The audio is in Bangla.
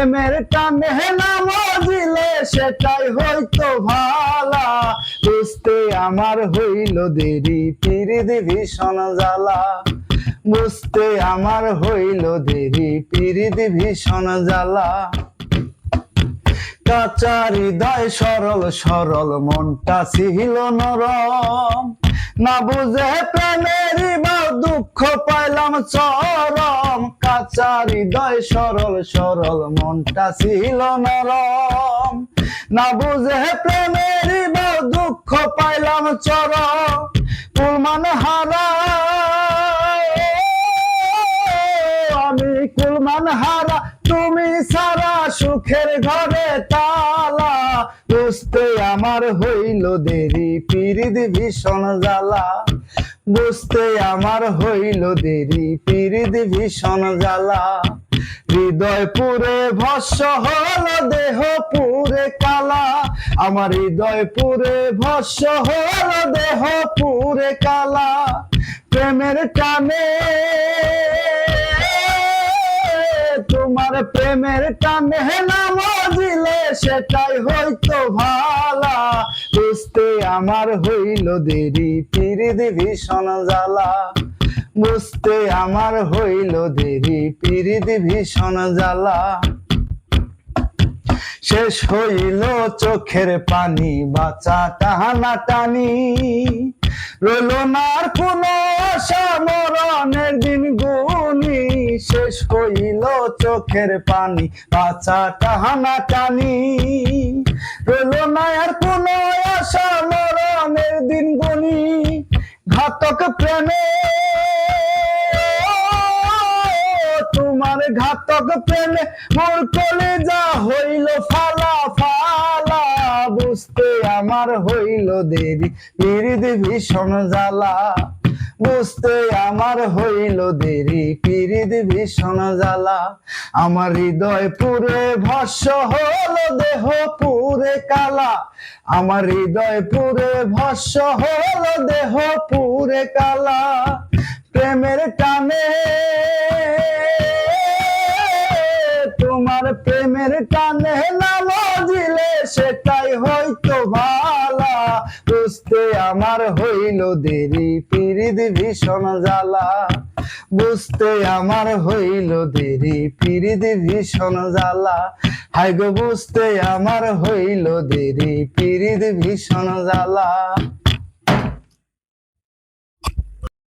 প্রেমের টানে নাম দিলে সেটাই হয়তো ভালা, বুঝতে আমার হইল দেরি পিরিত ভীষণ জ্বালা, বুঝতে আমার হইল দেরি পিরিত ভীষণ জ্বালা। কাঁচা হৃদয় সরল সরল মনটা ছিল নরম, না বুঝে প্রেমেরই বা দুঃখ পাইলাম চরম। কাঁচা হৃদয় সরল সরল মনটা ছিল নরম, না বুঝে প্রেমেরই বা দুঃখ পাইলাম চরম। কুলমান হারা আমি কুলমান হারা, তুমি সারা সুখের ঘরে তালা, বুঝতে আমার হইল দেরি পিরিত ভীষণ জ্বালা, বুঝতে আমার হইল দেরি পিরিত ভীষণ জ্বালা। হৃদয় পুরে ভস্য হল দেহ পুরে কালা, আমার হৃদয় পুরে ভস্য হল দেহ পুরে কালা। প্রেমের টানে তোমার প্রেমের টানে নাম দিলে সেটাই হয়তো ভালা, বুঝতে আমার হইল দেরি পিরিত ভীষণ জ্বালা, বুঝতে আমার হইল দেরি পিরিত ভীষণ জ্বালা। শেষ হইল চোখের পানি বাঁচা টানা টানি, রইল না আর কোনো আশা মরণের দিন গুনি। শেষ হইল চোখের পানি বাঁচা টানা টানি, রইল না আর কোনো আশা মরণের দিন গুনি। ঘাতক প্রেমে তোমার ঘাতক প্রেমে মোর কলিজা হইল ফালা ফালা, বুঝতে আমার হইল দেরি পিরিত ভীষণ জ্বালা, বুঝতে আমার হইল দেরি পিরিত ভীষণ জ্বালা। আমার হৃদয় পুরে ভস্য হল দেহ পুরে কালা, আমার হৃদয় পুরে ভস্য হল দেহ পুরে কালা। প্রেমের টানে তোমার প্রেমের টানে নাম দিলে সেটাই হয়তো ভালা, বুঝতে আমার হইল দেরি পিরিত ভীষণ জ্বালা, বুঝতে আমার হইল দেরি পিরিত ভীষণ জ্বালা। হায় গো বুঝতে আমার হইল দেরি পিরিত ভীষণ জ্বালা।